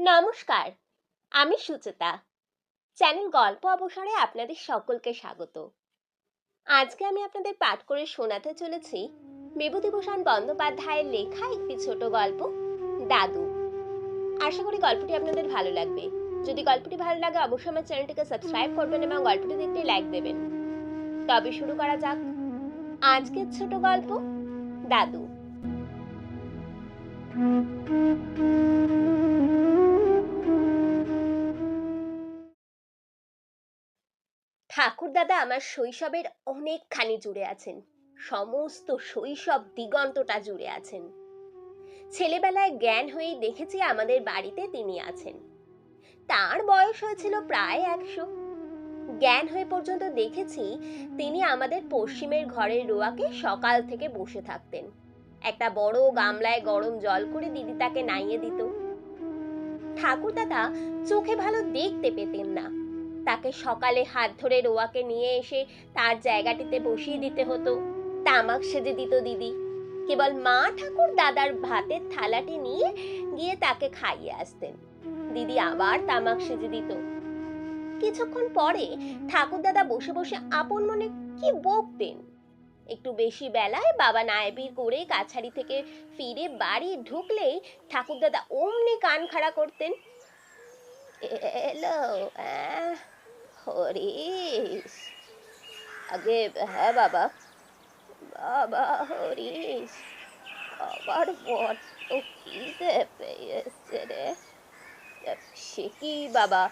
নমস্কার, আমি সুচেতা। চ্যানেল গল্প অবসরে আপনাদের সকলকে স্বাগত। আজকে আমি আপনাদের পাঠ করে শোনাতে চলেছি বিভূতিভূষণ বন্দ্যোপাধ্যায়ের লেখা একটি ছোট গল্প, দাদু। আশা করি গল্পটি আপনাদের ভালো লাগবে। যদি গল্পটি ভালো লাগে অবশ্যই আমার চ্যানেলটিকে সাবস্ক্রাইব করবেন এবং গল্পটিতে একটি লাইক দেবেন। তবে শুরু করা যাক আজকের ছোট গল্প, দাদু। ঠাকুরদাদা আমার শৈশবের অনেকখানি জুড়ে আছেন, সমস্ত শৈশব দিগন্তটা জুড়ে আছেন। ছেলেবেলায় জ্ঞান হয়েই দেখেছি আমাদের বাড়িতে তিনি আছেন। তার বয়স হয়েছিল প্রায় 100। জ্ঞান হয়ে পর্যন্ত দেখেছি তিনি আমাদের পশ্চিমের ঘরের রোয়াকে সকাল থেকে বসে থাকতেন। একটা বড় গামলায় গরম জল করে দিদি তাকে নাইয়ে দিত। ঠাকুরদাদা চোখে ভালো দেখতে পেতেন না, তাকে সকালে হাত ধরে রোয়াকে নিয়ে এসে তার জায়গাটিতে বসিয়ে দিতে হতো। তামাক সেজে দিত দিদি। কেবল মা ঠাকুর দাদার ভাতের থালাটি নিয়ে গিয়ে তাকে খাইয়ে আসতেন। দিদি আবার তামাক সেজে দিত। কিছুক্ষণ পরে ঠাকুর দাদা বসে বসে আপন মনে কি বকতেন। একটু বেশি বেলায় বাবা নায়েবির করে কাছারি থেকে ফিরে বাড়ি ঢুকলেই ঠাকুর দাদা অমনি কান খাড়া করতেন। এলো হরিশ। আগে হ্যাঁ বাবা। বাবা হরিশ, আবার বড্ড খিদে পেয়েছে রে। সে কি বাবা,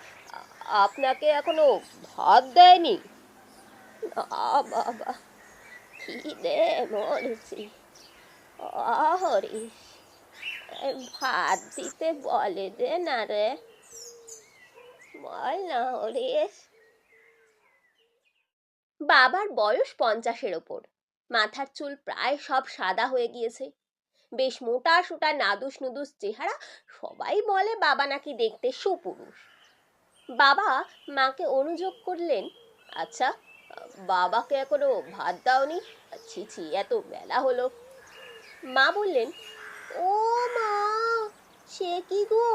আপনাকে এখনো ভাত দেয়নি? না বাবা, খিদে মরেছি। হরিশ, ভাত দিতে বলে দে না রে। বল না হরিশ। বাবার বয়স 50-এর ওপর। মাথার চুল প্রায় সব সাদা হয়ে গিয়েছে। বেশ মোটা সোটা নাদুস নুদুস চেহারা। সবাই বলে বাবা নাকি দেখতে সুপুরুষ। বাবা মাকে অনুযোগ করলেন, আচ্ছা বাবাকে এখনো ভাত দাওনি? ছি ছি, এত বেলা হলো। মা বললেন, ও মা, সে কি গো,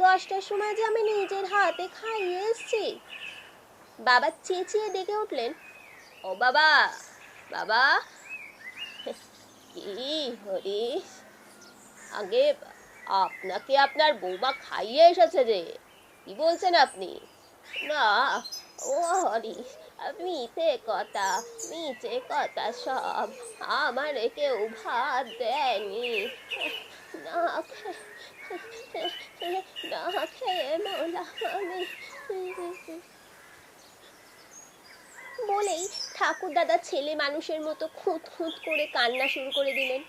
10টার সময় যে আমি নিজের হাতে খাইয়ে এসছি। বাবা চেঁচিয়ে ডেকে উঠলেন, ও বাবা, বাবা। কি হরিশ, আগে আপনাকে আপনার বৌমা খাইয়ে এসেছে যে, কি বলছেন আপনি? না ও হরিশ, মিছে কথা, মিছে কথা সব। আমার কেউ ভাত দেয়নি। না না খেয়ে মরলাম আমি। বলেই ঠাকুর দাদা ছেলে মানুষের মতো খুঁত খুঁত করে কান্না শুরু করে দিলেন।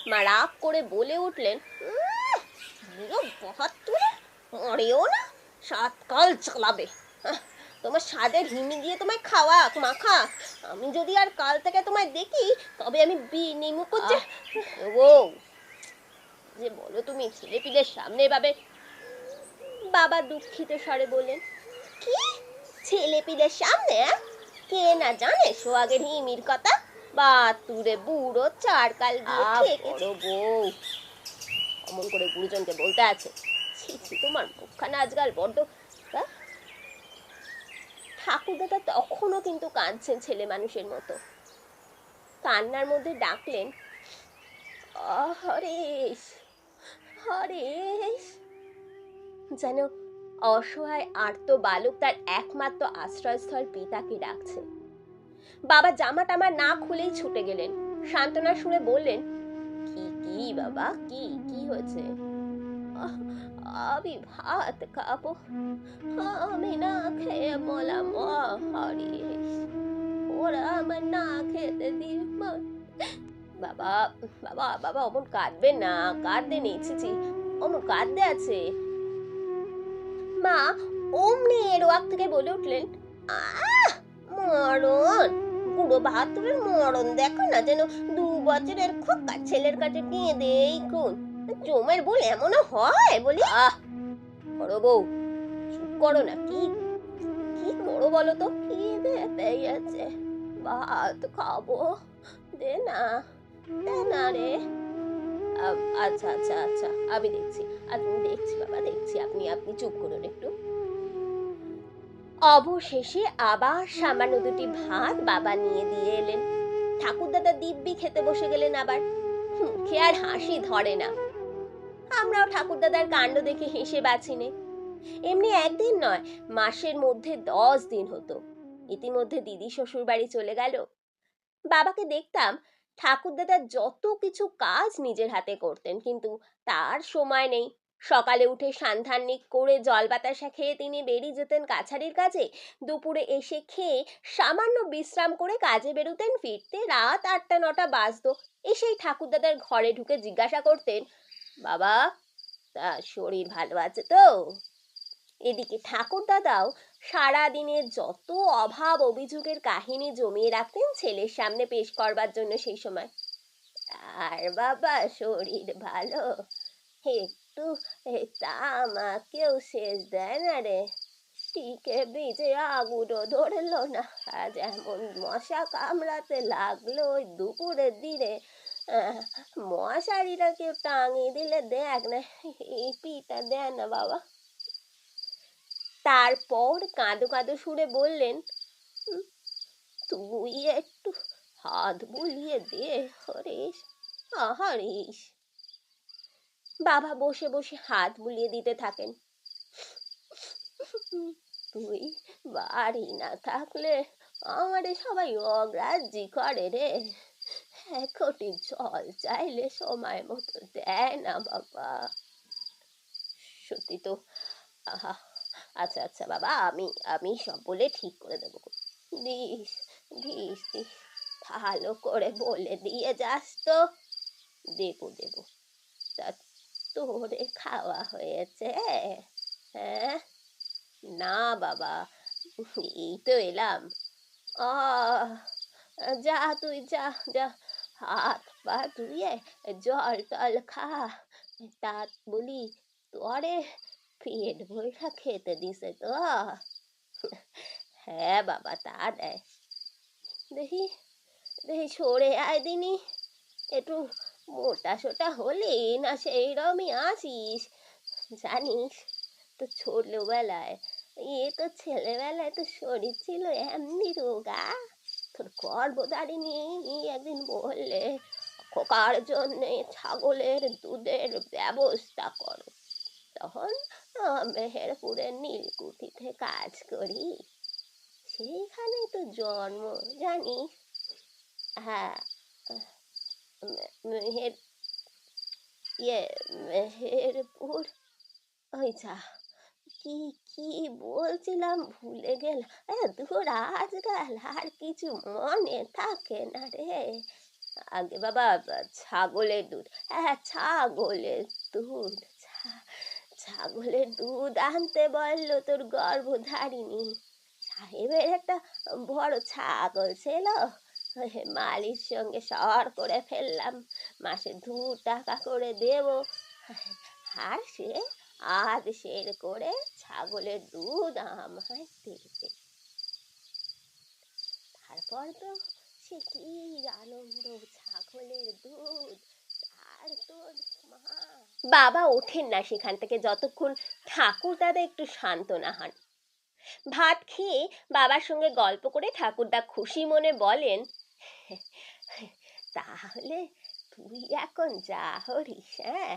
মা রাগ করে বলে উঠলেন, 72 মরেও না, 7 কাল চালাবে। তোমার স্বাদের হিমি দিয়ে তোমায় খাওয়া মাখা। আমি যদি আর কাল থেকে তোমায় দেখি তবে আমি নিমুখ করছে। ও যে বলো তুমি ছেলে পিলের সামনে এভাবে। বাবা দুঃখিত স্বরে বললেন, কি ছেলে পিলের সামনে? কে না জানে সোহাগের হিমির কথা? বাতুরে বুড়ো 4 কাল বড় বউ, অমন করে গুরুজনকে বলতে আছে? ছি ছি, তোমার মুখখানা আজকাল বড্ড। ঠাকুরদাদা তখনও কিন্তু কাঁদছেন ছেলে মানুষের মতো। কান্নার মধ্যে ডাকলেন, হরেশ, হরেশ। যেন অসহায় আর্ত বালক তার একমাত্র আশ্রয়স্থল পিতাকে ডাকছে। বাবা জামা টামা না খুলেই ছুটে গেলেন। সান্ত্বনার সুরে বললেন, কি কি বাবা, কি কি হয়েছে? আমি ভাত খাবো, আমি না খেয়ে মলাম। হরিশ, ওরা আমার না খেতে দিল। বাবা বাবা বাবা, অমন কাঁদবেন না, কাঁদতে নেছি, অমন কাঁদতে আছে। মা অমনি রোয়াক থেকে বলে উঠলেন, মরণ, বুড়ো বাহাতুরের মরণ দেখো না, যেন 2 বছরের খোকা ছেলের কাছে কেঁদেই গুণ। জমের বল এমনও হয় বলি? বড় বউ চুপ করো না। কি কি করো বলো তো? খিদে পেয়েছে, ভাত খাবো, দে না, দে না রে। আচ্ছা আচ্ছা আচ্ছা, আমি দেখছি, দেখছি বাবা, দেখছি, আপনি আপনি চুপ করুন একটু। অবশেষে আবার সামান্য দুটি ভাত বাবা নিয়ে দিয়ে এলেন। ঠাকুরদাদা দিব্যি খেতে বসে গেলেন আবার। মুখে আর হাসি ধরে না। আমরাও ঠাকুরদাদার কাণ্ড দেখে হেসে বাঁচিনে। এমনি একদিন নয়, মাসের মধ্যে 10 দিন হতো। ইতিমধ্যে দিদি শ্বশুর বাড়ি চলে গেল। বাবাকে দেখতাম ঠাকুরদাদা যত কিছু কাজ নিজের হাতে করতেন, কিন্তু তার সময় নেই। সকালে উঠে সান্ধান্নিক করে জল বাতাসা খেয়ে তিনি বেরিয়ে যেতেন কাছারির কাজে। দুপুরে এসে খেয়ে সামান্য বিশ্রাম করে কাজে বেরোতেন, ফিরতে রাত 8টা-9টা বাজতো। এসেই ঠাকুরদাদার ঘরে ঢুকে জিজ্ঞাসা করতেন, বাবা, তা শরীর ভালো আছে তো? এদিকে ঠাকুরদাদাও সারাদিনের যত অভাব অভিযোগের কাহিনী জমিয়ে রাখতেন ছেলের সামনে পেশ করবার জন্য সেই সময়। আর বাবা শরীর ভালো, একটু তা আমাকেও শেষ দেয় না রে। টিকে ভিজে আগুনও ধরলো না। আজ এমন মশা কামড়াতে লাগলো ওই দুপুরের দিনে। আহ, মশারিটা কেউ টাঙিয়ে দিলে দেখ না, এই পিঠটা দেয় না বাবা। তারপর কাঁদো কাঁদো সুরে বললেন, তুই একটু হাত বুলিয়ে দে হরিশ, হরিশ। বাবা বসে বসে হাত বুলিয়ে দিতে থাকেন। তুই বাড়ি না থাকলে আমারে সবাই অগ্রাহ্যি করে রে। এক ঘটি জল চাইলে সময় মতো দেয় না বাবা। সত্যি তো। আহা, আচ্ছা আচ্ছা বাবা, আমি আমি সব বলে ঠিক করে দেবো। দিস দিস দিস, ভালো করে বলে দিয়ে যাস তো। দেবো দেবো। তা তোরে খাওয়া হয়েছে? হ্যাঁ? না বাবা, এই তো এলাম। আহ, যা তুই যা যা, হাত পা ধুয়ে জল টল খা। তা বলি, তোরে পেট ভরা খেতে দিছে তো? হ্যাঁ বাবা, তা দেয়। দেখি দেখি সরে আয় দিনি, একটু মোটা সোটা হলি না সেই রকমই আছিস। জানিস তো ছোটবেলায়, ছেলেবেলায় তো শরীর ছিল এমনি রোগা। তোর গর্ভধারিণী একদিন বললে খোকার জন্যে ছাগলের দুধের ব্যবস্থা করো। তখন মেহেরপুরের নীলকুঠিতে কাজ করি, সেইখানে তো জন্ম, জানিস। হ্যাঁ, মেহের ইয়ে মেহেরপুর। ওই যা, কি কি বলছিলাম ভুলে গেলাম। ধুর, আজকাল আর কিছু মনে থাকে না রে। আগে বাবা, ছাগলের দুধ। হ্যাঁ, ছাগলের দুধ। ছাগলের দুধ আনতে বললো তোর গর্ভধারিণী। সাহেবের একটা বড় ছাগল ছিল, মালির সঙ্গে শহর করে ফেললাম, মাসে 2 টাকা করে দেব। আর সে আধ সের করে ছাগলের দুধ আমায় দেবে। তারপর তো সে কি আনন্দ, ছাগলের দুধ। আর তোর মা। বাবা ওঠেন না সেখান থেকে যতক্ষণ ঠাকুরদাদা একটু শান্ত না হন। ভাত খেয়ে বাবার সঙ্গে গল্প করে ঠাকুরদা খুশি মনে বলেন, তাহলে তুই এখন যা হরিস, হ্যাঁ,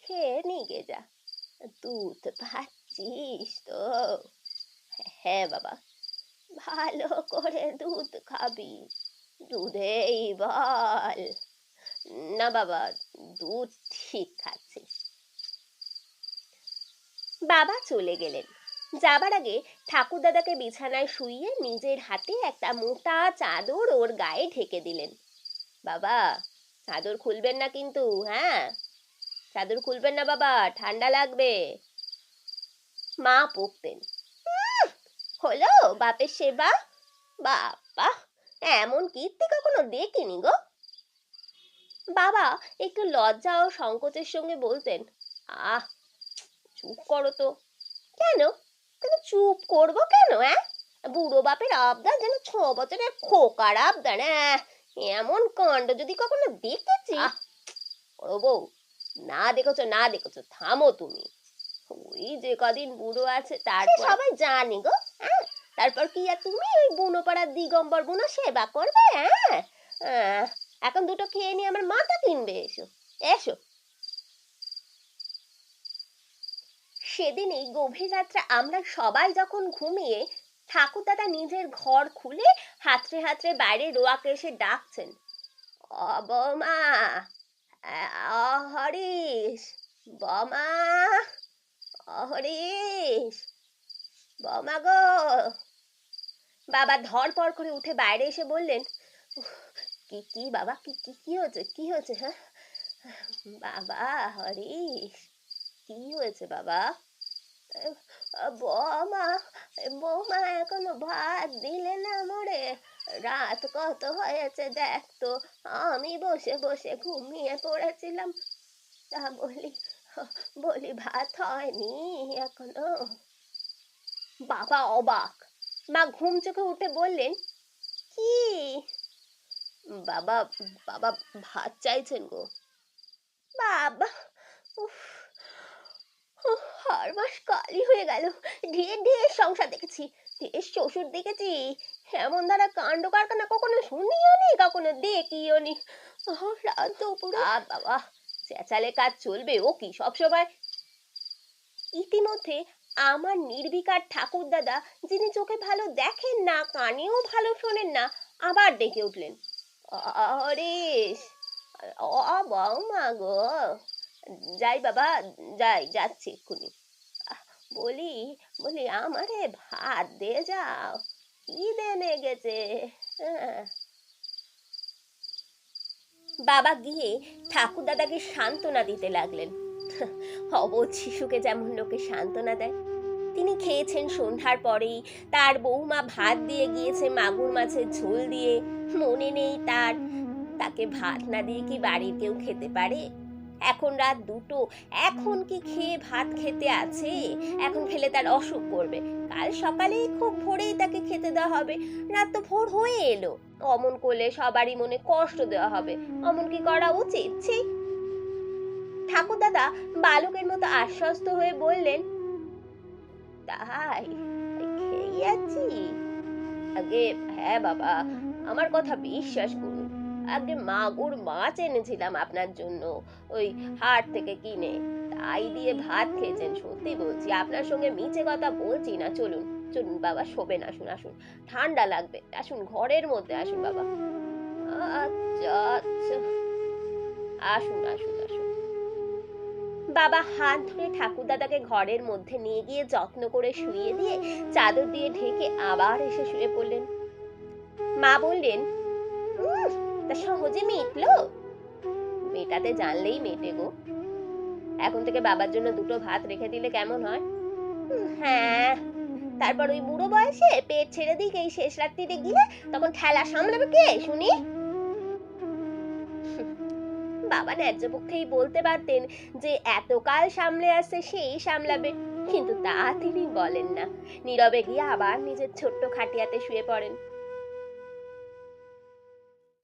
খেয়ে নিগে যা। দুধ পাচ্ছিস তো? হ্যাঁ বাবা। ভালো করে দুধ খাবি, দুধেই বল। না বাবা, দুধ ঠিক খাচ্ছি। বাবা চলে গেলেন। যাবার আগে ঠাকুরদাদাকে বিছানায় শুইয়ে নিজের হাতে একটা মোটা চাদর ওর গায়ে ঢেকে দিলেন। বাবা, চাদর খুলবেন না কিন্তু, হ্যাঁ, চাদর খুলবেন না বাবা, ঠান্ডা লাগবে। মা বকতেন, হলো বাপের সেবা। বাবা, এমন কীর্তি কখনো দেখিনি গো। বাবা একটু লজ্জা ও সংকোচের সঙ্গে বলতেন, আহ, চুপ করো তো। কেন কেন চুপ করবো কেন? বুড়ো বাপের আবদার যেন 6 বছরের খোকার আবদার। এমন কাণ্ড যদি কখনো দেখেছি। ও বউ, না দেখেছো না দেখেছো, থামো তুমি। ওই যে কদিন বুড়ো আছে তারপর সবাই জানে গো। হ্যাঁ, তারপর কি আর তুমি ওই বুনো পাড়ার দিগম্বর বুনো সেবা করবে? হ্যাঁ, এখন দুটো খেয়ে নিয়ে আমার মাথা কিনবে। এসো এসো। সেদিন এই গভীর রাত্রে আমরা সবাই যখন ঘুমিয়ে, ঠাকুরদাদা নিজের ঘর খুলে হাতড়ে হাতড়ে বাইরে রোয়াকে এসে ডাকছেন, ও বৌমা, হরিশ, বমা, হরিশ, বমা গো। বাবা ধরপড় করে উঠে বাইরে এসে বললেন, কি কি বাবা, কি কি কি হয়েছে, কি হয়েছে? হ্যাঁ বাবা, হরিশ, কি হয়েছে বাবা? বৌমা, বৌমা এখনো ভাত দিলে না মোরে, রাত কত হয়েছে দেখ তো, আমি বসে বসে ঘুমিয়ে পড়েছিলাম, তা বলি বলি ভাত হয়নি এখনো। বাবা অবাক। মা ঘুম চোখে উঠে বললেন, কি বাবা, বাবা ভাত চাইছেন গো। বাবা, উফ, আর মাস কালই হয়ে গেল, ঢের ঢের সংসার দেখেছি, ঢের শ্বশুর দেখেছি, এমন দ্বারা কাণ্ড কারখানা কখনো শুনিও নি, কখনো দেখিও নি। রাত দুপুরে বাবা চেঁচালে কাজ চলবে ও কি সবসময়? ইতিমধ্যে আমার নির্বিকার ঠাকুর দাদা, যিনি চোখে ভালো দেখেন না, কানেও ভালো শোনেন না, আবার ডেকে উঠলেন, হরিশ, ও বৌমা গো, যাই বাবা, যাচ্ছি এক্ষুনি। বলি বলি আমারে ভাত দে যাও, খিদে লেগেছে। বাবা গিয়ে ঠাকুর দাদাকে সান্ত্বনা দিতে লাগলেন, অবোধ শিশুকে যেমন লোকে সান্ত্বনা দেয়। তিনি খেয়েছেন সন্ধ্যার পরেই, তার বৌমা ভাত দিয়ে গিয়েছে মাগুর মাছের ঝোল দিয়ে, মনে নেই তার, তাকে ভাত না দিয়ে কি বাড়ির কেউ খেতে পারে? এখন রাত দুটো, এখন কি খেয়ে ভাত খেতে আছে? এখন খেলে তার অসুখ করবে, কাল সকালেই খুব ভোরেই তাকে খেতে দেওয়া হবে, রাত তো ভোর হয়ে এলো, অমন করলে সবারই মনে কষ্ট দেওয়া হবে, অমন কি করা উচিত? ছি। ঠাকুর দাদা বালকের মতো আশ্বস্ত হয়ে বললেন, তাই খেয়ে আছি? আগে হ্যাঁ বাবা, আমার কথা বিশ্বাস করুন, আগে মাগুর মাছ এনেছিলাম আপনার জন্য, ওই হাট থেকে কিনে, তাই দিয়ে ভাত খেয়েছেন। সত্যি বলছি, আপনার সঙ্গে মিছে কথা বলছি না। চলুন চলুন বাবা, শোবেন, আসুন আসুন, ঠান্ডা লাগবে, আসুন ঘরের মধ্যে আসুন বাবা। আচ্ছা আচ্ছা, আসুন আসুন আসুন। বাবা হাত ধরে ঠাকুর দাদাকে ঘরের মধ্যে নিয়ে গিয়ে যত্ন করে শুইয়ে দিয়ে চাদর দিয়ে ঢেকে আবার এসে শুয়ে পড়লেন। মা বললেন, তা সহজে মিটলো? মেটাতে জানলেই মেটে গো। এখন থেকে বাবার জন্য দুটো ভাত রেখে দিলে কেমন হয়? হ্যাঁ, তারপর ওই বুড়ো বয়সে পেট ছেড়ে দিক এই শেষ রাত্রিতে গিয়ে, তখন ঠেলা সামলাবে কে শুনি? বাবা ন্যায্য পক্ষেই বলতে পারতেন যে এতকাল সামলে আসছে সেই সামলাবে, কিন্তু তা তিনি বলেন না, নীরবে গিয়ে আবার নিজের ছোট্ট খাটিয়াতে শুয়ে পড়েন।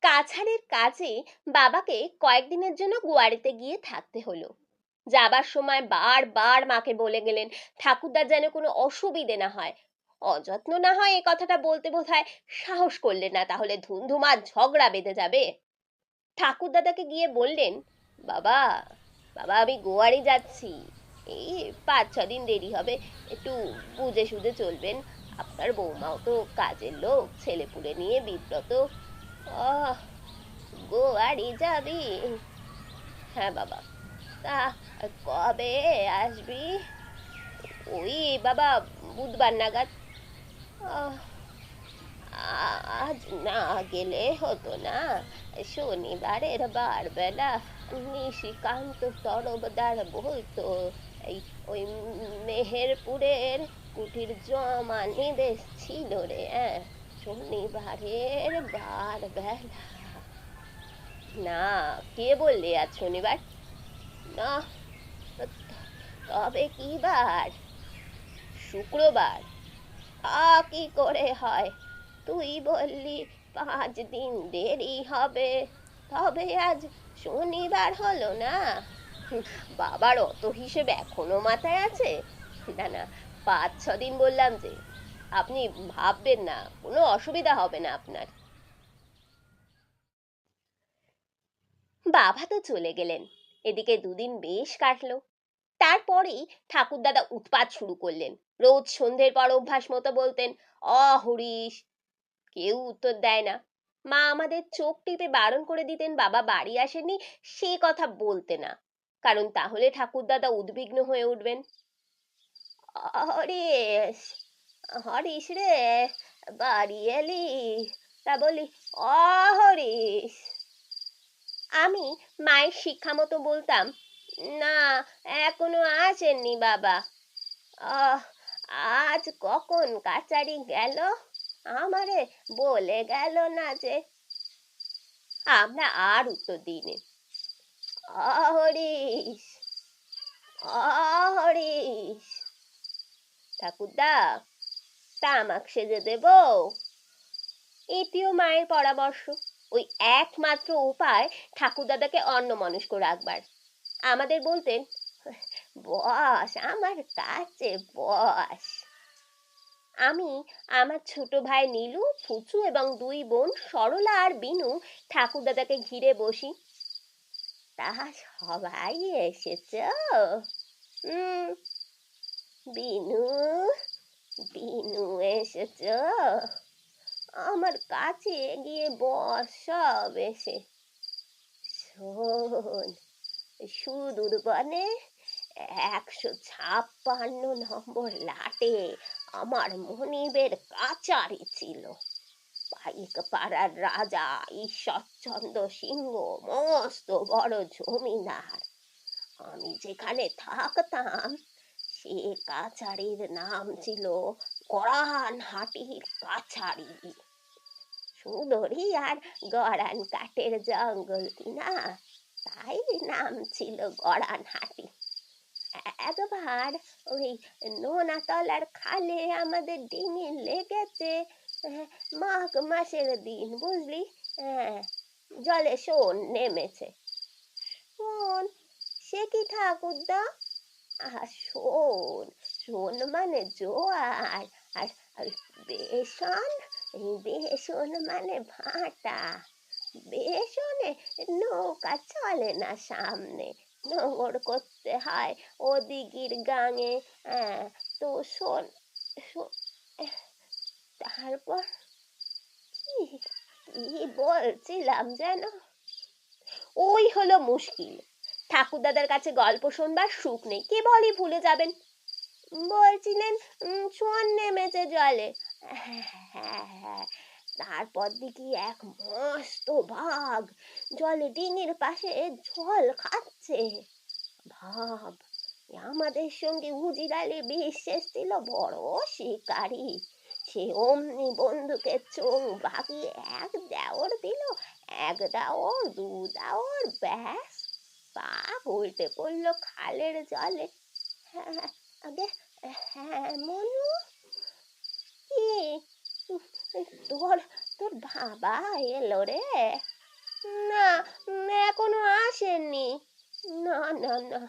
কাছারির কাজে বাবাকে কয়েকদিনের জন্য গুয়ারিতে গিয়ে থাকতে হলো। যাবার সময় বারবার মাকে বলে গেলেন, ঠাকুরদার যেন কোনো অসুবিধে না হয়, অযত্ন না হয়, এই কথাটা বলতে বোধহয় সাহস করলেন না, তাহলে ধুমধুমার ঝগড়া বেঁধে যাবে। ঠাকুর দাদাকে গিয়ে বললেন, বাবা, বাবা আমি গোয়ারি যাচ্ছি, এই 5-6 দিন দেরি হবে, একটু বুঝে সুঝে চলবেন, আপনার বৌমাও তো কাজের লোক, ছেলেপুলে নিয়ে বিব্রত। আহ, গোয়ারি যাবি? হ্যাঁ বাবা। তা কবে আসবি? ওই বাবা বুধবার নাগাদ। আজ না গেলে হতো না? শনিবারের বার বেলা নিশিকান্ত তরফদার বলতো, এই ওই মেহেরপুরের কুঠির জমা নির্দেশ ছিল রে, শনিবারের বার বেলা। না, কে বললে আজ শনিবার? না, তবে কি বার? শুক্রবার। কি করে হয়? তুই বললি 5 দিন দেরি হবে, তবে আজ শনিবার হলো না। বাবার অত হিসেব এখনো মাথায় আছে? না না, 5-6 দিন বললাম যে। আপনি ভাববেন না, কোনো অসুবিধা হবে না আপনার। বাবা তো চলে গেলেন। এদিকে দুদিন বেশ কাটলো। তারপরেই ঠাকুরদাদা উৎপাত শুরু করলেন। রোজ সন্ধ্যের পর অভ্যাস মতো বলতেন, হরিশ। কেউ উত্তর দেয় না। মা আমাদের চোখ টিপে বারণ করে দিতেন বাবা বাড়ি আসেনি সে কথা বলতে না, কারণ তাহলে ঠাকুরদাদা উদ্বিগ্ন হয়ে উঠবেন। হরিশ, হরিশ রে, বাড়ি এলি? তা বলি, হরিশ। আমি মায়ের শিক্ষা মতো বলতাম, না, এখনো আসেননি বাবা। আহ আজ কখন কাচারি গেল, আমারে বলে গেল না যে। আমরা আর উত্তর দিইনি। হরিশ, হরিশ। ঠাকুরদা, তামাক সেজে দেব? এটিও মায়ের পরামর্শ। ওই একমাত্র উপায় ঠাকুরদাদাকে অন্যমনস্ক রাখবার। আমাদের বলতেন, বস আমার কাছে বস। আমি, আমার ছোট ভাই নীলু, ফুচু এবং 2 বোন সরলা আর বিনু ঠাকুরদাদাকে ঘিরে বসি। তা সবাই এসেছ? হুম। বিনু, বিনু এসেছ? আমার কাছে গিয়ে বস সব এসে। শোন, সুদূর বনে 156 নম্বর লাটে আমার মনিবের কাচারি ছিল। পাইক পাড়ার রাজা ঈশ্বরচন্দ্র সিংহ মস্ত বড় জমিদার। আমি যেখানে থাকতাম সে কাছারির নাম ছিল গড়ান হাটির কাছারি। সুন্দরী আর গড়ান কাঠের জঙ্গল কিনা, তাই নাম ছিল গড়ান হাটি। একবার ওই নোনাতলার খালে আমাদের ডিঙি লেগেছে, মাঘ মাসের দিন বুঝলি। হ্যাঁ, জলে শোন নেমেছে। শোন, সে কি ঠাকুরদা? শোন, শোন মানে জোয়ার। আর আর বেসন, বেসন মানে ভাটা। বেসনে নৌকা চলে না সামনে, নোঙর করতে হয় ওদিগির গাঙে। তো শোন, তারপর কি কি বলছিলাম যেন? ওই হলো মুশকিল। ঠাকুরদাদার কাছে গল্প শুনবার সুখ নেই, কেবলই ভুলে যাবেন। বলছিলেন শোন নেমেছে জলে। হ্যাঁ হ্যাঁ হ্যাঁ, তারপর দেখি এক মস্ত বাঘ জলে ডিঙির পাশে জল খাচ্ছে। ভাব, আমাদের সঙ্গে উজির আলী বিশ্বাস ছিল বড় শিকারী। সে অমনি বন্দুকের চোখ বাগিয়ে এক দেওর দিল। এক দেওর, 2 দেওর, ব্যাস বাঘ উল্টে পড়লো খালের জলে। হ্যাঁ, আগে, হ্যাঁ মনু, কি তোর তোর বাবা এলো রে? না, এখনো আসেননি। না না না,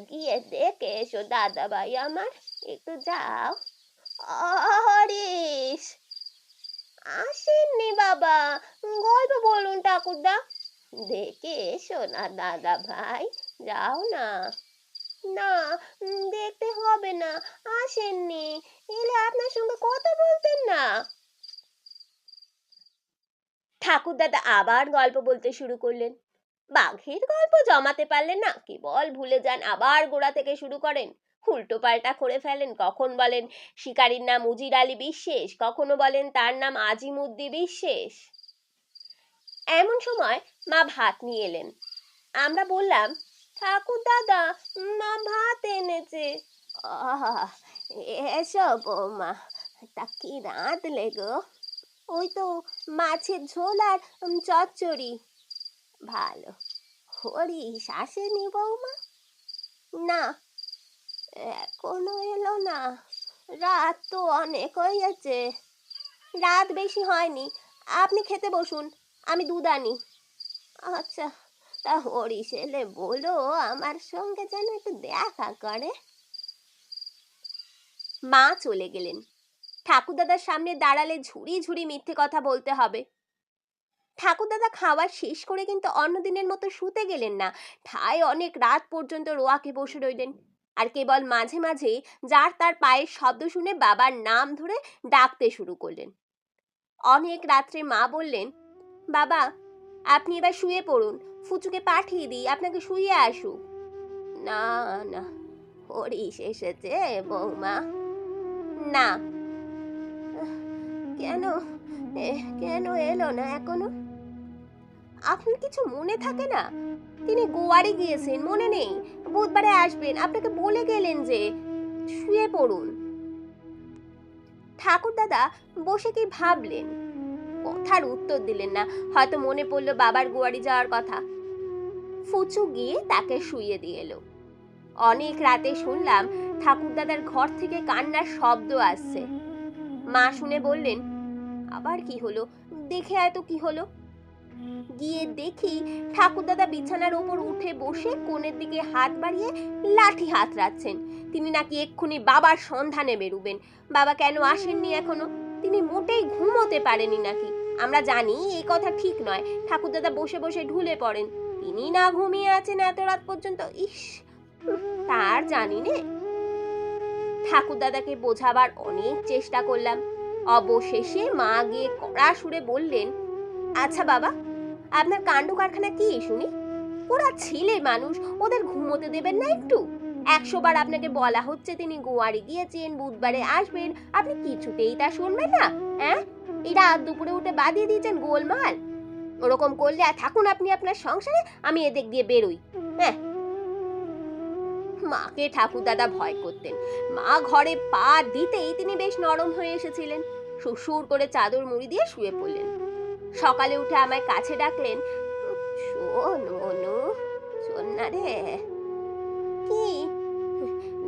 গিয়ে দেখে এসো দাদা ভাই আমার, একটু যাও। হরিশ, আসেননি বাবা, গল্প বলুন ঠাকুরদা। দেখে এসো না দাদা ভাই, যাও না। না, দেখতে হবে না, আসেননি। এলে আপনার সঙ্গে কথা বলতেন না। ঠাকুরদাদা আবার গল্প বলতে শুরু করলেন। বাঘের গল্প জমাতে পারলেন না, কেবল ভুলে যান, আবার গোড়া থেকে শুরু করেন। উল্টো পাল্টা করে ফেলেন। কখন বলেন শিকারীর নাম উজির আলী বিশ্বাস, কখনো বলেন তার নাম আজিমুদ্দি বিশ্বাস। এমন সময় মা ভাত নিয়ে এলেন। আমরা বললাম, ঠাকুর দাদা, মা ভাত এনেছে। আহা, এসো বৌমা, তা কি রাঁধলে গো? ওই তো মাছের ঝোল আর চচ্চড়ি। ভালো। হরিশ আসেনি বৌমা? না, এখনো এলো না। রাত তো অনেক হয়েছে। রাত বেশি হয়নি, আপনি খেতে বসুন, আমি দুধ আনি। আচ্ছা, তা হরিশ এলে বলো আমার সঙ্গে যেন একটু দেখা করে। মা চলে গেলেন। ঠাকুরদাদার সামনে দাঁড়ালে ঝুড়ি ঝুড়ি মিথ্যে কথা বলতে হবে। ঠাকুরদাদা খাওয়া শেষ করে কিন্তু অন্যদিনের মতো শুতে গেলেন না, ঠায় অনেক রাত পর্যন্ত রোয়াকে বসে রইলেন। আর কেবল মাঝে মাঝে যার তার পায়ের শব্দ শুনে বাবার নাম ধরে ডাকতে শুরু করলেন। অনেক রাত্রে মা বললেন, বাবা আপনি এবার শুয়ে পড়ুন, ফুচুকে পাঠিয়ে দিই আপনাকে শুয়ে আসুক। না না, হরিশ এসেছে বৌমা। না। কেন কেন এলো না এখনো? আপনার কিছু মনে থাকে না? তিনি গোয়ারে গিয়েছেন, মনে নেই? বুধবারে আসবেন, আপনাকে বলে গেলেন যে। শুয়ে পড়ুন। ঠাকুরদাদা বসে কি ভাবলেন, কথার উত্তর দিলেন না। হয়তো মনে পড়লো বাবার গোয়ারি যাওয়ার কথা। ফুচু গিয়ে তাকে শুইয়ে দিয়ে এলো। অনেক রাতে শুনলাম ঠাকুরদাদার ঘর থেকে কান্নার শব্দ আসছে। মা শুনে বললেন, আবার কি হলো, দেখে আয় তো কি হলো। গিয়ে দেখি ঠাকুরদাদা বিছানার ওপর উঠে বসে কোণের দিকে হাত বাড়িয়ে লাঠি হাত রাখছেন। তিনি নাকি এক্ষুনি বাবার সন্ধানে বেরুবেন। বাবা কেন আসেননি এখনো? তিনি মোটেই ঘুমোতে পারেনি নাকি? আমরা জানি এই কথা ঠিক নয়। ঠাকুরদাদা বসে বসে ঢুলে পড়েন, তিনি না ঘুমিয়ে আছেন এত রাত পর্যন্ত। ইস, তার জানি নে। ঠাকুরদাদাকে বোঝাবার অনেক চেষ্টা করলাম। অবশেষে মা গিয়ে কড়া সুরে বললেন, আচ্ছা বাবা, আপনার কাণ্ড কারখানা কি শুনি? ওরা ছেলে মানুষ, ওদের ঘুমোতে দেবেন না একটু? 100 বার আপনাকে বলা হচ্ছে তিনি গোয়ারে গিয়েছেন, বুধবারে আসবেন, আপনি কিছুতেই তা শুনবেন না। হ্যাঁ, এই রাত দুপুরে উঠে বাঁধিয়ে দিয়েছেন গোলমাল। ওরকম করলে আর থাকুন আপনি আপনার সংসারে, আমি এদিক দিয়ে বেরোই। হ্যাঁ। মাকে ঠাকুরদাদা ভয় করতেন। মা ঘরে পা দিতেই তিনি বেশ নরম হয়ে এসেছিলেন। সুসুর করে চাদর মুড়ি দিয়ে শুয়ে পড়লেন। সকালে উঠে আমায় কাছে ডাকলেন, শোন মনু, শোন না রে। কি?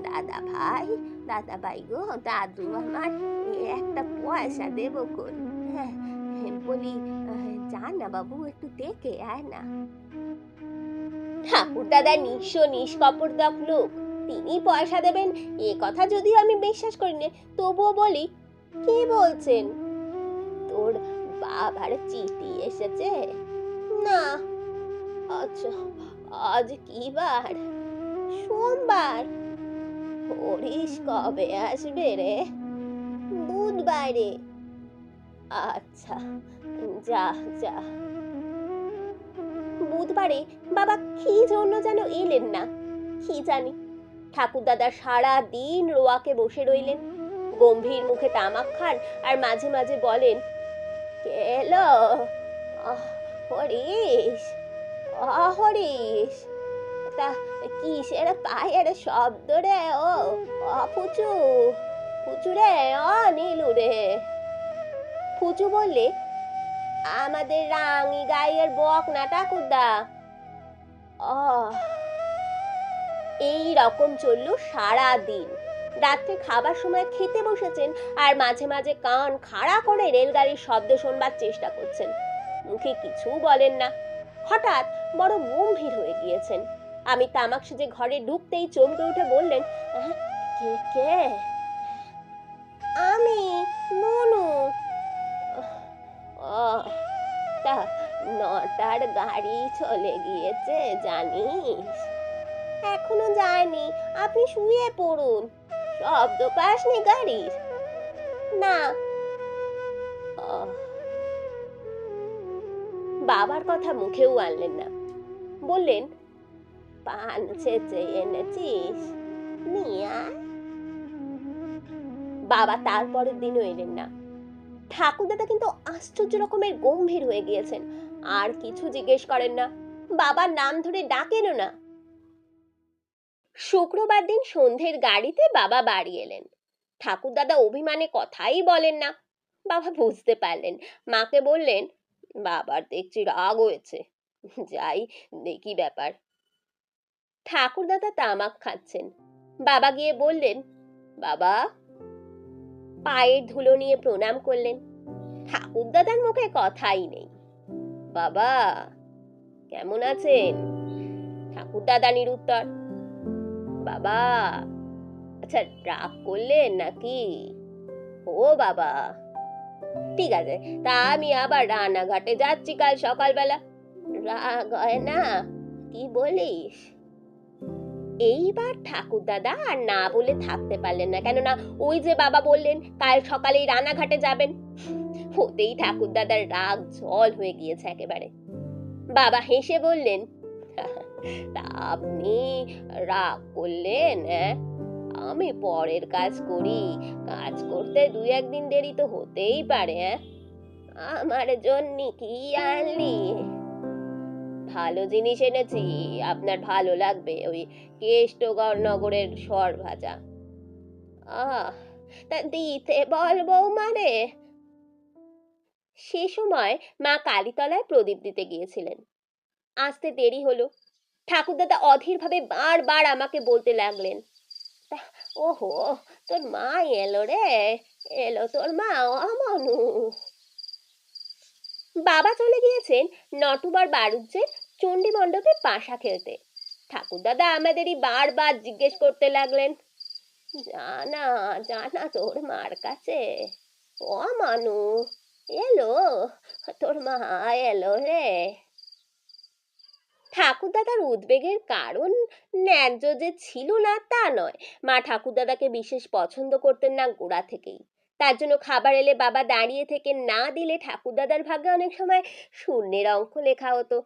দাদা ভাই গো, দাদু আমার একটা পয়সা দেবো কোন? হ্যাঁ, বলি যা না বাবু, একটু দেখে আয় না। ঠাকুর দাদা নিঃস্ব নিষ্কপটক লোক, তিনি পয়সা দেবেন এ কথা যদিও আমি বিশ্বাস করি না, তবুও বলি, কি বলছেন? তোর বাবার চিঠি এসেছে? না। আচ্ছা, আজ কি বার? সোমবার। হরিশ কবে আসবে রে? বুধবারে। আচ্ছা, যা যা। বুধবারে বাবা কি জন্য যেন এলেন না, কি জানি। ঠাকুরদাদা সারা দিন রোয়াকে বসে রইলেন, গম্ভীর মুখে তামাক খান আর মাঝে মাঝে বলেন, এলো হরিশ, হরিশ। তা কিসের পায়ের শব্দ রে? ও ফুচু, ফুচু রে, নীলু রে। ফুচু বললে, আমাদের রাঙি গাইয়ের বক না ঠাকুরদা। এই রকম চললো সারা দিন। রাত্রে খাবার সময় খেতে বসেছেন আর মাঝে মাঝে কান খাড়া করে রেলগাড়ির শব্দ শুনবার চেষ্টা করছেন। মুখে কিছু বলেন না। হঠাৎ বড় গম্ভীর হয়ে গিয়েছেন। আমি তামাক সেজে ঘরে ঢুকতেই চমকে উঠে বললেন, কে কে? আমি, মনু। তা 9টার গাড়ি চলে গিয়েছে জানিস? এখনো যায়নি, আপনি শুয়ে পড়ুন। শব্দ পাসনি গাড়ির? না। বাবার কথা মুখেও আনলেন না। বললেন, পান ছেঁচে এনেছিস, নিয়ে আয়। বাবা তারপরের দিনও এলেন না। ঠাকুরদাদা কিন্তু আশ্চর্য রকমের গম্ভীর হয়ে গিয়েছেন, আর কিছু জিজ্ঞেস করেন না, বাবার নাম ধরে ডাকেনও না। শুক্রবার দিন সন্ধ্যের গাড়িতে বাবা বাড়ি এলেন। ঠাকুরদাদা অভিমানে কথাই বলেন না। বাবা বুঝতে পারলেন। মাকে বললেন, বাবার দেখছি রাগ হয়েছে, যাই দেখি ব্যাপার। ঠাকুরদাদা তামাক খাচ্ছেন। বাবা গিয়ে বললেন, বাবা। পায়ের ধুলো নিয়ে প্রণাম করলেন। ঠাকুরদাদার মুখে কথাই নেই। বাবা, কেমন আছেন? ঠাকুরদাদা নিরুত্তর। বাবা, আচ্ছা রাগ করলেন নাকি? ও বাবা, ঠিক আছে, তা আমি আবার রানাঘাটে যাচ্ছি কাল সকালবেলা। রাগ হয় না? কি বলিস? এইবার ঠাকুরদাদা আর না বলে থাকতে পারলেন না, কেননা ওই যে বাবা বললেন কাল সকালেই রানাঘাটে যাবেন। হতেই ঠাকুরদাদার রাগ জল হয়ে গিয়েছে একেবারে। বাবা হেসে বললেন, তা আপনি রাগ করলেন? আমি পরের কাজ করি, কাজ করতে দুই একদিন দেরি তো হতেই পারে। আমার জন্য কি আনলি? ভালো জিনিস এনেছি, আপনার ভালো লাগবে, ওই কেষ্টনগরের সর ভাজা। আহ, তা দিতে বল বৌমা রে। সে সময় মা কালীতলায় প্রদীপ দিতে গিয়েছিলেন। আসতে দেরি হলো। ঠাকুরদাদা অধীর ভাবে বারবার আমাকে বলতে লাগলেন, ওহো, তোর মা এলো রে, এলো তোর মা অমনু। বাবা চলে গিয়েছেন নটুবার বাড়ুজ্যের চণ্ডী মণ্ডপে পাশা খেলতে। ঠাকুরদাদা আমাদেরই বারবার জিজ্ঞেস করতে লাগলেন, জানা জানা তোর মার কাছে, ও মানু এলো, তোর মা এলো রে। ঠাকুরদাদার উদ্বেগের কারণ ন্যায্য যে ছিল না তা নয়। মা ঠাকুরদাদাকে বিশেষ পছন্দ করতেন না গোড়া থেকেই। তার জন্য খাবার এলে বাবা দাঁড়িয়ে থেকে না দিলে ঠাকুরদাদার ভাগ্যে অনেক সময় শূন্যের অঙ্ক লেখা হতো।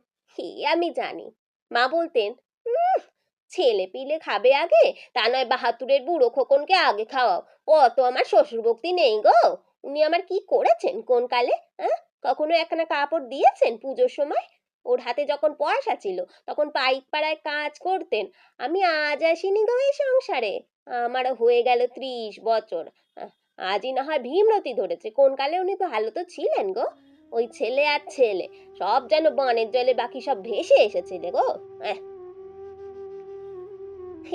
আমি জানি। মা বলতেন, ছেলে পিলে খাবে আগে, তা নয় বাহাতুরের বুড়ো খোকনকে আগে খাওয়াও। অত আমার শ্বশুর ভক্তি নেই গো। উনি আমার কি করেছেন কোন কালে? কখনো একখানা কাপড় দিয়েছেন পুজোর সময়? ওর হাতে যখন পয়সা ছিল তখন পাইক পাড়ায় কাজ করতেন। আমি আজ আসিনি গো এই সংসারে, আমারও হয়ে গেল 30 বছর। আজই না হয় ভীমরতি ধরেছে, কোন কালে উনি ভালো তো ছিলেন গো। ওই ছেলে আর ছেলে সব যেন বনের জলে বাকি সব ভেসে এসেছিল গো।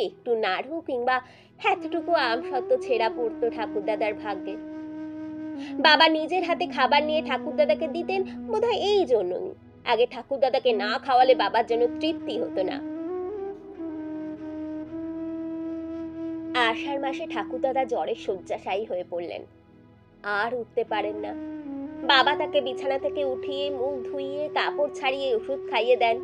একটু নাড়ু কিংবা এতটুকু আমসত্ত্ব ছেঁড়া পড়তো ঠাকুরদাদার ভাগ্যে। বাবা নিজের হাতে খাবার নিয়ে ঠাকুরদাদাকে দিতেন বোধহয় এই জন্যই। আগে ঠাকুরদাদাকে না খাওয়ালে বাবার যেন তৃপ্তি হতো না। আষাঢ় মাসে ঠাকুরদাদা জ্বরে শয্যাশায়ী হয়ে পড়লেন, আর উঠতে পারেন না। বাবা তাকে বিছানা থেকে উঠিয়ে মুখ ধুইয়ে কাপড় ছাড়িয়ে ওষুধ খাইয়ে দেন।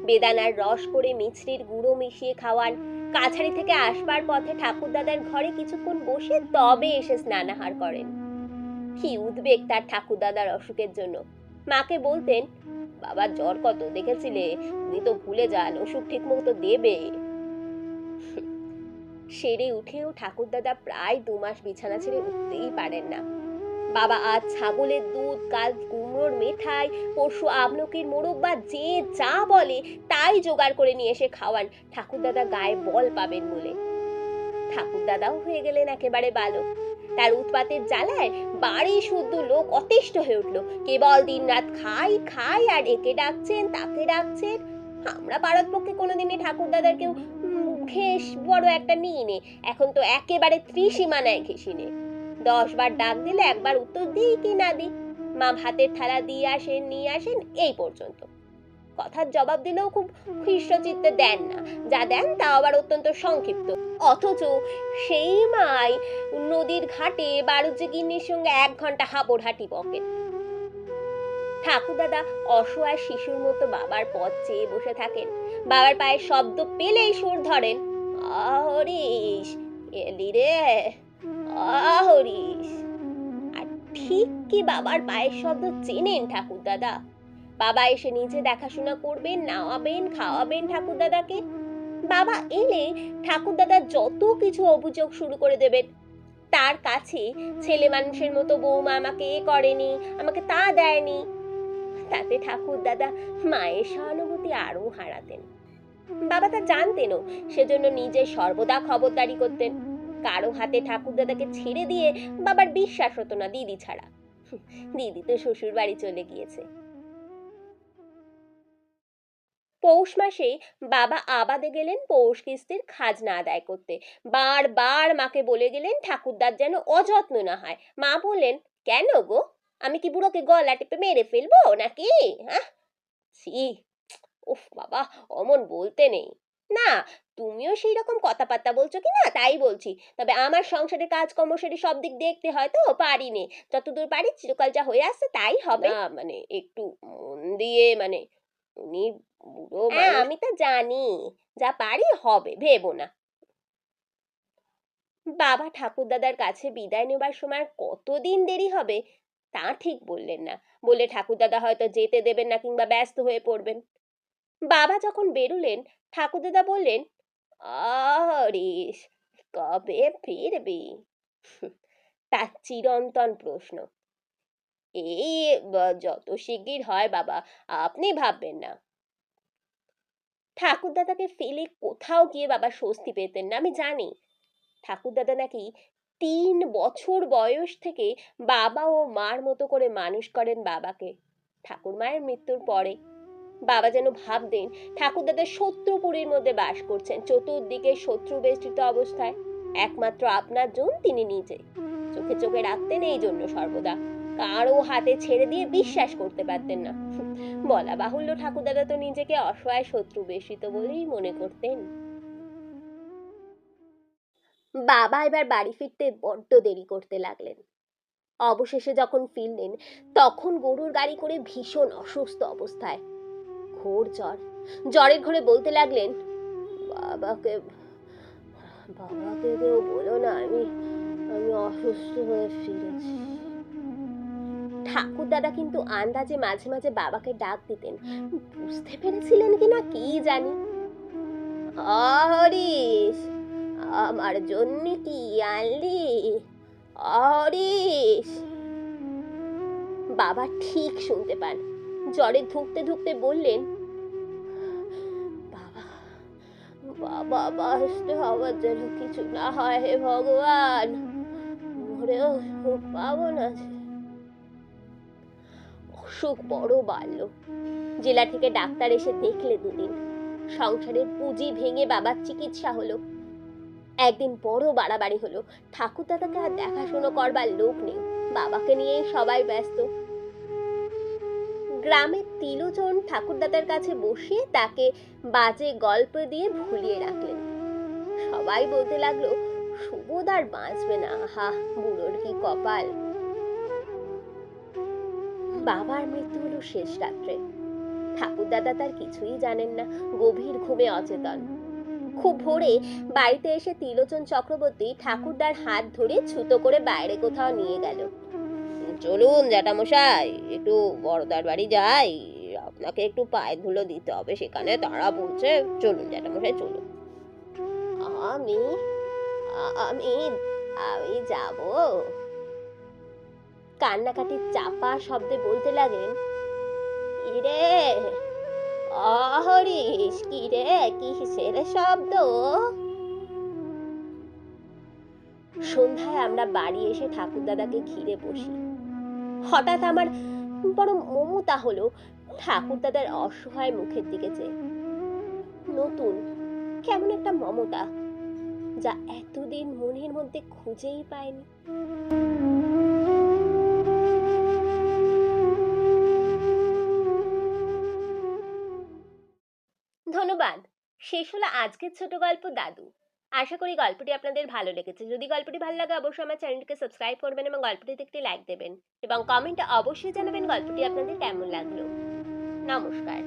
বেদানার রস করে মিছরির গুঁড়ো মিশিয়ে খাওয়ান। কাছারি থেকে আসবার পথে ঠাকুরদাদার ঘরে কিছুক্ষণ বসে তবে এসে স্নানাহার করেন। কি উদ্বেগ তার ঠাকুরদাদার অসুখের জন্য। মাকে বলতেন, বাবার জ্বর কত দেখেছিলে, উনি তো ভুলে যান, ওষুধ ঠিক মতো দেবে। সেরে উঠেও ঠাকুরদাদা প্রায় 2 মাস বিছানা ছেড়ে উঠতেই পারেন না। বাবা আজ ছাগলের দুধ, কাল কুমড়োর মেঠাই, পরশু আমলকির মোরব্বা, যে যা বলে তাই জোগাড় করে নিয়ে এসে খাওয়ান ঠাকুরদাদা গায়ে বল পাবেন বলে। ঠাকুরদাদাও হয়ে গেলেন একেবারে বালক। তার উৎপাতের জ্বালায় বাড়ি শুদ্ধ লোক অতিষ্ঠ হয়ে উঠলো। কেবল দিন রাত খাই খাই আর একে ডাকছেন তাকে ডাকছেন। আমরা পাড়ার পক্ষে কোনোদিনই ঠাকুরদাদার কেউ ঘেঁষ বড় একটা নিই নে, এখন তো একেবারে ত্রিসীমানায় ঘেঁষিনে। 10 বার ডাক দিলে একবার উত্তর দিই কি না দিই। মা ভাতের থালা দিয়ে আসেন নিয়ে আসেন এই পর্যন্ত। কথার জবাব দিলেও খুব খ্রিষ্টচিত্তে দেন না, যা দেন তা আবার অত্যন্ত সংক্ষিপ্ত। অথচ সেই মাই নদীর ঘাটে বাড়ুজ্যে গিন্নির সঙ্গে 1 ঘন্টা হাঁটি বকেন। ঠাকুরদাদা অসহায় শিশুর মতো বাবার পথ চেয়ে বসে থাকেন। বাবার পায়ের শব্দ পেলেই সুর ধরেন, হরিশ এলি রে, হরিশ। আর ঠিক কি বাবার পায়ের শব্দ চেনেন ঠাকুরদাদা। বাবা এসে নিজে দেখাশোনা করবেন, নাওয়াবেন, খাওয়াবেন ঠাকুরদাদাকে। বাবা এলে ঠাকুরদাদা যত কিছু অভিযোগ শুরু করে দেবেন। তার কাছে ছেলে মানুষের মতো বৌমা আমাকে এ করেনি, আমাকে তা দেয়নি। তাতে ঠাকুরদাদা মায়ের সহানুভূতি আরো হারাতেন। বাবা তা জানতেনও, সেজন্য নিজে সর্বদা খবরদারি করতেন। কারো হাতে ঠাকুরদাদাকে ছেড়ে দিয়ে বাবার বিশ্বাস হতো না দিদি ছাড়া। দিদি তো শ্বশুর বাড়ি চলে গিয়েছে। পৌষ মাসে বাবা আবাদে গেলেন পৌষ কিস্তির খাজনা আদায় করতে। বারবার মাকে বলে গেলেন ঠাকুরদার যেন অযত্ন না হয়। মা বললেন, কেন গো, আমি কি বুড়োকে গলা টিপে মেরে ফেলবো নাকি? ছি, উফ বাবা, অমন বলতে নেই। না, তুমিও সেই রকম কথাবার্তা বলছো কি না তাই বলছি। তবে আমার সংসারের কাজকর্ম সেটি সব দিক দেখতে হয় তো, পারি নে। যতদূর পারি চিরকাল যা হয়ে আসছে তাই হবে। না মানে একটু মন দিয়ে মানে, উনি বুড়ো মানুষ। আমি তো জানি, যা পারি হবে, ভেবো না। বাবা ঠাকুরদাদার কাছে বিদায় নেবার সময় আর কতদিন দেরি হবে তা ঠিক বললেন না। বলে ঠাকুরদাদা হয়তো যেতে দেবেন না কিংবা ব্যস্ত হয়ে পড়বেন। বাবা যখন বেরুলেন, ঠাকুরদাদা বললেন, হরিশ, কবে ফিরবি? তার চিরন্তন প্রশ্ন। এই যত শিগগির হয় বাবা, আপনি ভাববেন না। ঠাকুরদাদাকে ফেলে কোথাও গিয়ে বাবা স্বস্তি পেতেন না, আমি জানি। ঠাকুরদাদা নাকি 3 বছর বয়স থেকে বাবা ও মার মতো করে মানুষ করেন বাবাকে। ঠাকুরমায়ের মৃত্যুর পরে বাবা যেন ভাবতেন ঠাকুরদাদা শত্রুপুরীর মধ্যে বাস করছেন, চতুর্দিকে শত্রু বেষ্টিত অবস্থায়। একমাত্র আপনার জন তিনি নিজে। চোখে চোখে রাখতেন এই জন্য সর্বদা, কারো হাতে ছেড়ে দিয়ে বিশ্বাস করতে পারতেন না। বলা বাহুল্য ঠাকুরদাদা তো নিজেকে অসহায় শত্রু বেষ্টিত বলেই মনে করতেন। বাবা এবার বাড়ি ফিরতে বড্ড দেরি করতে লাগলেন। অবশেষে যখন ফিরলেন, তখন গরুর গাড়ি করে ভীষণ অসুস্থ অবস্থায়, ঘোর জ্বর। জ্বরের ঘরে বলতে লাগলেন, বাবাকে বাবাকে কেউ বলো না আমি আমি অসুস্থ হয়ে ফিরেছি। ঠাকুর দাদা কিন্তু আন্দাজে মাঝে মাঝে বাবাকে ডাক দিতেন, বুঝতে পেরেছিলেন কিনা কি জানি। হরিশ, আমার জন্য কি আনলি? হরিশ। বাবা ঠিক শুনতে পান, জ্বরে ধুকতে ধুকতে বললেন, বাবা বাবা বাঁচতে হওয়ার যেন কিছু না হয়, হে ভগবান, মরেও সুখ পাবো না। অসুখ বড় বাড়ল। জেলা থেকে ডাক্তার এসে দেখলে 2 দিন। সংসারের পুঁজি ভেঙে বাবার চিকিৎসা হলো। একদিন বড় বাড়াবাড়ি হলো। ঠাকুর দাদাকে আর দেখাশোনা করবার লোক নেই, বাবাকে নিয়েই সবাই ব্যস্ত। গ্রামের তিলোচন ঠাকুরদাদার কাছে বসিয়ে তাকে বাজে গল্প দিয়ে ভুলিয়ে রাখলেন। সবাই বলতে লাগলো, সুবোধ আর বাঁচবে না, আহা বুড়োর কি কপাল। বাবার মৃত্যু হলো শেষ রাত্রে। ঠাকুরদাদা তার কিছুই জানেন না, গভীর ঘুমে অচেতন। খুব ভোরে বাড়িতে এসে তিলোচন চক্রবর্তী ঠাকুরদার হাত ধরে ছুতো করে বাইরে কোথাও নিয়ে গেল। চলুন জ্যাঠামশাই, একটু বড়দার বাড়ি যাই, আপনাকে একটু পায়ে ধুলো দিতে হবে, সেখানে তারা বলছে। চলুন জ্যাঠামশাই চলুন। আমি আমি আমি যাব? কান্নাকাটির চাপা শব্দে বলতে লাগলেন, কিরে হরিশ, কিরে কিসের শব্দ? সন্ধ্যায় আমরা বাড়ি এসে ঠাকুরদাদাকে ঘিরে বসি। হঠাৎ আমার বড় মমতা হলো ঠাকুরদাদার অসহায় মুখের দিকে চেয়ে। নতুন কেমন একটা মমতা, যা এতদিন মনের মধ্যে খুঁজেই পাইনি। ধন্যবাদ। শেষ হলো আজকের ছোট গল্প দাদু। আশা করি গল্পটি আপনাদের ভালো লেগেছে। যদি গল্পটি ভালো লাগে অবশ্যই আমার চ্যানেলটিকে সাবস্ক্রাইব করবেন এবং গল্পটিতে একটি লাইক দেবেন এবং কমেন্টে অবশ্যই জানাবেন গল্পটি আপনাদের কেমন লাগলো। নমস্কার।